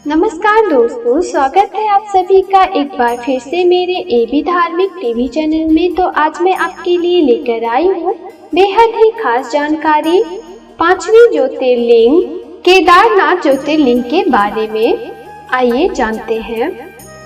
नमस्कार दोस्तों, स्वागत है आप सभी का एक बार फिर से मेरे एबी धार्मिक टीवी चैनल में। तो आज मैं आपके लिए लेकर आई हूँ बेहद ही खास जानकारी 5वीं ज्योतिर्लिंग केदारनाथ ज्योतिर्लिंग के बारे में। आइए जानते हैं।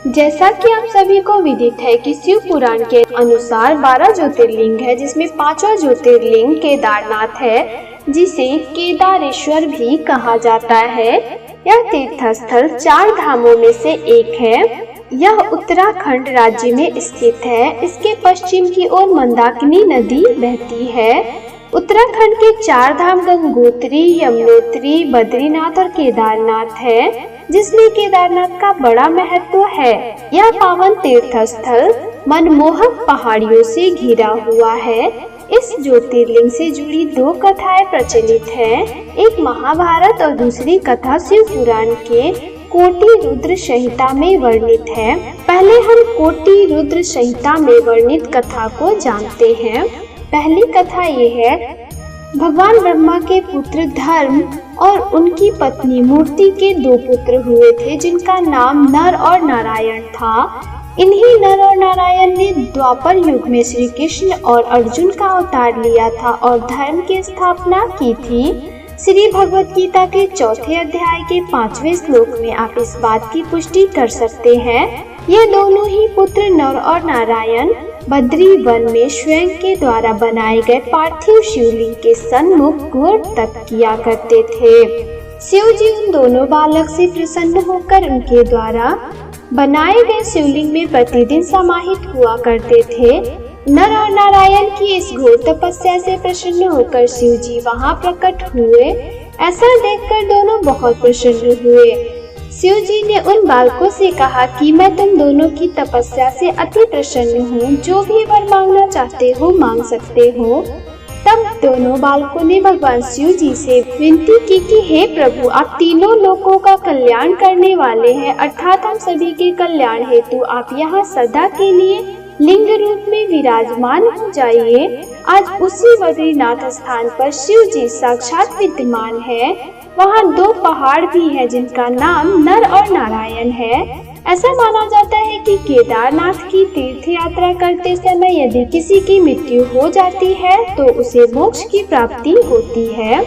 जैसा कि आप सभी को विदित है कि शिव पुराण के अनुसार 12 ज्योतिर्लिंग है, जिसमें 5वां ज्योतिर्लिंग केदारनाथ है, जिसे केदारेश्वर भी कहा जाता है। यह तीर्थस्थल 4 धामों में से एक है। यह उत्तराखंड राज्य में स्थित है। इसके पश्चिम की ओर मंदाकिनी नदी बहती है। उत्तराखंड के 4 धाम गंगोत्री, यमुनोत्री, बद्रीनाथ और केदारनाथ है, जिसमें केदारनाथ का बड़ा महत्व है। यह पावन तीर्थस्थल मनमोहक पहाड़ियों से घिरा हुआ है। इस ज्योतिर्लिंग से जुड़ी 2 कथाएं प्रचलित हैं। एक महाभारत और दूसरी कथा शिव पुराण के कोटि रुद्र संहिता में वर्णित है। पहले हम कोटि रुद्र संहिता में वर्णित कथा को जानते हैं। पहली कथा ये है, भगवान ब्रह्मा के पुत्र धर्म और उनकी पत्नी मूर्ति के 2 पुत्र हुए थे, जिनका नाम नर और नारायण था। इन्हीं नर और नारायण ने द्वापर युग में श्री कृष्ण और अर्जुन का अवतार लिया था और धर्म की स्थापना की थी। श्री भगवत गीता के 4थे अध्याय के 5वें श्लोक में आप इस बात की पुष्टि कर सकते हैं। ये दोनों ही पुत्र नर और नारायण बद्री वन में स्वयं के द्वारा बनाए गए पार्थिव शिवलिंग के सन्मुख घोर तप किया करते थे। शिव जी उन दोनों बालक से प्रसन्न होकर उनके द्वारा बनाए गए शिवलिंग में प्रतिदिन समाहित हुआ करते थे। नर और नारायण की इस घोर तपस्या से प्रसन्न होकर शिव जी वहाँ प्रकट हुए। ऐसा देखकर दोनों बहुत प्रसन्न हुए। शिव जी ने उन बालकों से कहा कि मैं तुम दोनों की तपस्या से अति प्रसन्न हूँ। जो भी वर मांगना चाहते हो मांग सकते हो। तब दोनों बालकों ने भगवान शिव जी से विनती की कि हे प्रभु, आप तीनों लोगों का कल्याण करने वाले हैं, अर्थात हम सभी के कल्याण हेतु आप यहाँ सदा के लिए लिंग रूप में विराजमान हो जाइए। आज उसी बद्रीनाथ स्थान पर शिव जी साक्षात विद्यमान है। वहाँ 2 पहाड़ भी हैं, जिनका नाम नर और नारायण है। ऐसा माना जाता है कि केदारनाथ की तीर्थ यात्रा करते समय यदि किसी की मृत्यु हो जाती है तो उसे मोक्ष की प्राप्ति होती है।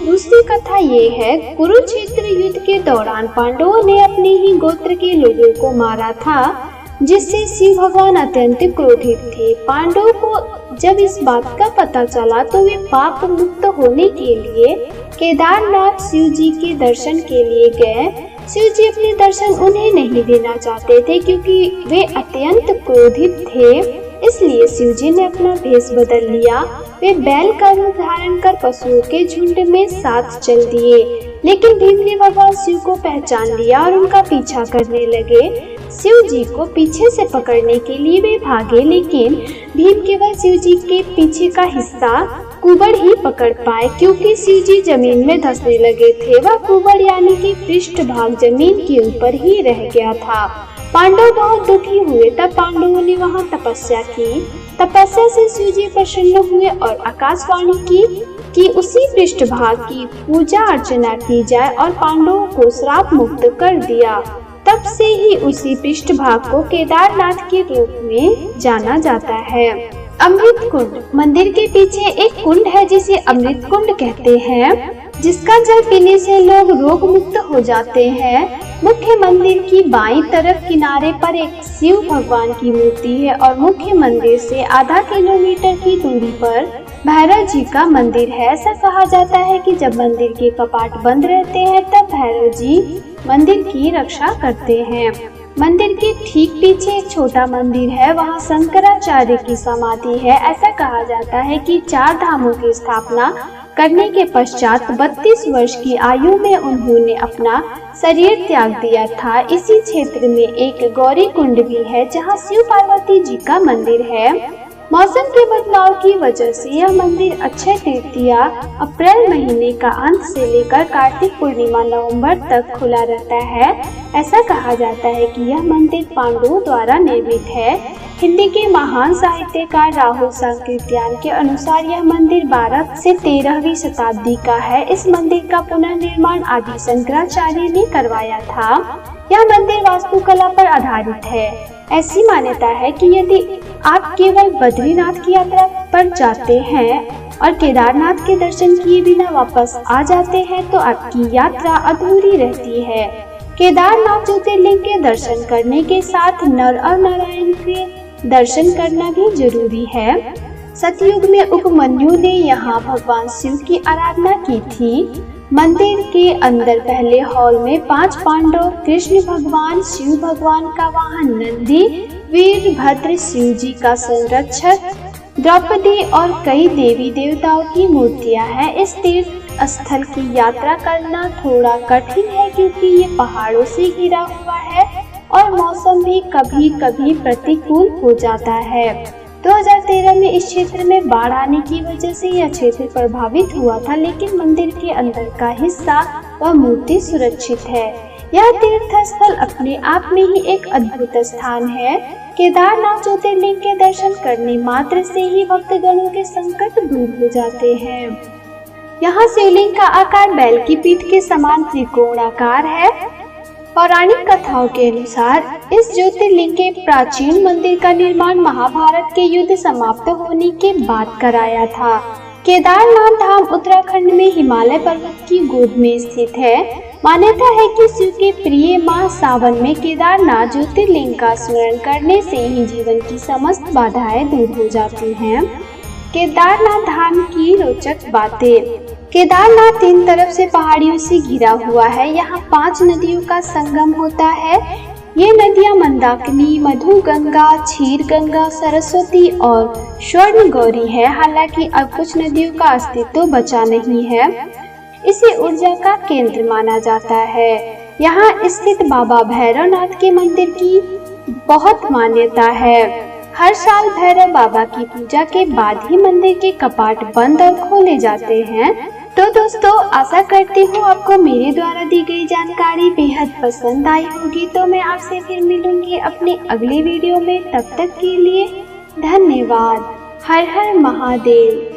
दूसरी कथा ये है, कुरुक्षेत्र युद्ध के दौरान पांडवों ने अपने ही गोत्र के लोगों को मारा था, जिससे शिव भगवान अत्यंत क्रोधित थे। पांडवों को जब इस बात का पता चला तो वे पाप मुक्त होने के लिए केदारनाथ शिव जी के दर्शन के लिए गए। शिव जी अपने दर्शन उन्हें नहीं देना चाहते थे, क्योंकि वे अत्यंत क्रोधित थे। इसलिए शिव जी ने अपना भेष बदल लिया। वे बैल का रूप धारण कर पशुओं के झुंड में साथ चल दिए। लेकिन भीम ने भगवान शिव को पहचान लिया और उनका पीछा करने लगे। शिव जी को पीछे से पकड़ने के लिए वे भागे, लेकिन भीम केवल शिव जी के पीछे का हिस्सा कुबड़ ही पकड़ पाए, क्योंकि शिव जी जमीन में धंसने लगे थे। वह कुबड़ यानी कि पृष्ठ भाग जमीन के ऊपर ही रह गया था। पांडव बहुत दुखी हुए। तब पांडवों ने वहां तपस्या की। तपस्या से शिव जी प्रसन्न हुए और आकाशवाणी की कि उसी पृष्ठ भाग की पूजा अर्चना की जाए और पांडवों को श्राप मुक्त कर दिया। तब से ही उसी पृष्ठ भाग को केदारनाथ के रूप में जाना जाता है। अमृत कुंड मंदिर के पीछे एक कुंड है, जिसे अमृत कुंड कहते हैं, जिसका जल पीने से लोग रोग मुक्त हो जाते हैं। मुख्य मंदिर की बाईं तरफ किनारे पर एक शिव भगवान की मूर्ति है और मुख्य मंदिर से आधा किलोमीटर की दूरी पर भैरव जी का मंदिर है। ऐसा कहा जाता है कि जब मंदिर के कपाट बंद रहते हैं तब भैरव जी मंदिर की रक्षा करते हैं। मंदिर के ठीक पीछे एक छोटा मंदिर है, वहाँ शंकराचार्य की समाधि है। ऐसा कहा जाता है कि 4 धामों की स्थापना करने के पश्चात 32 वर्ष की आयु में उन्होंने अपना शरीर त्याग दिया था। इसी क्षेत्र में एक गौरी कुंड भी है, जहाँ शिव पार्वती जी का मंदिर है। मौसम के बदलाव की वजह से यह मंदिर अक्षय तृतीया अप्रैल महीने का अंत से लेकर कार्तिक पूर्णिमा नवंबर तक खुला रहता है। ऐसा कहा जाता है कि यह मंदिर पांडवों द्वारा निर्मित है। हिंदी के महान साहित्यकार राहुल सांकृत्यायन के अनुसार यह मंदिर 12 से 13वीं शताब्दी का है। इस मंदिर का पुनर्निर्माण आदि शंकराचार्य ने करवाया था। यह मंदिर वास्तुकला पर आधारित है। ऐसी मान्यता है कि यदि आप केवल बद्रीनाथ की यात्रा पर जाते हैं और केदारनाथ के दर्शन किए बिना वापस आ जाते हैं तो आपकी यात्रा अधूरी रहती है। केदारनाथ ज्योतिर्लिंग के दर्शन करने के साथ नर और नारायण के दर्शन करना भी जरूरी है। सतयुग में उपमन्यु ने यहाँ भगवान शिव की आराधना की थी। मंदिर के अंदर पहले हॉल में 5 पांडव, कृष्ण भगवान, शिव भगवान का वाहन नंदी, वीरभद्र शिव जी का संरक्षक, द्रौपदी और कई देवी देवताओं की मूर्तियां हैं। इस तीर्थ स्थल की यात्रा करना थोड़ा कठिन है क्योंकि ये पहाड़ों से घिरा हुआ है और मौसम भी कभी-कभी प्रतिकूल हो जाता है। 2013 में इस क्षेत्र में बाढ़ आने की वजह से यह क्षेत्र प्रभावित हुआ था, लेकिन मंदिर के अंदर का हिस्सा व मूर्ति सुरक्षित है। यह तीर्थ स्थल अपने आप में ही एक अद्भुत स्थान है। केदारनाथ ज्योतिर्लिंग के दर्शन करने मात्र से ही भक्तगणों के संकट दूर हो जाते हैं। यहाँ शिवलिंग का आकार बैल की पीठ के समान त्रिकोणाकार है। पौराणिक कथाओं के अनुसार इस ज्योतिर्लिंग के प्राचीन मंदिर का निर्माण महाभारत के युद्ध समाप्त होने के बाद कराया था। केदारनाथ धाम उत्तराखंड में हिमालय पर्वत की गोद में स्थित है। मान्यता है कि शिव के प्रिय माह सावन में केदारनाथ ज्योतिर्लिंग का स्मरण करने से ही जीवन की समस्त बाधाएं दूर हो जाती हैं। केदारनाथ धाम की रोचक बातें। केदारनाथ 3 तरफ से पहाड़ियों से घिरा हुआ है। यहाँ 5 नदियों का संगम होता है। ये नदियाँ मंदाकिनी, मधु गंगा, क्षीर गंगा, सरस्वती और स्वर्ण गौरी है। हालांकि अब कुछ नदियों का अस्तित्व बचा नहीं है। इसे ऊर्जा का केंद्र माना जाता है। यहाँ स्थित बाबा भैरवनाथ के मंदिर की बहुत मान्यता है। हर साल भैरव बाबा की पूजा के बाद ही मंदिर के कपाट बंद और खोले जाते हैं। तो दोस्तों, आशा करती हूँ आपको मेरे द्वारा दी गई जानकारी बेहद पसंद आई होगी। तो मैं आपसे फिर मिलूंगी अपने अगले वीडियो में। तब तक के लिए धन्यवाद। हर हर महादेव।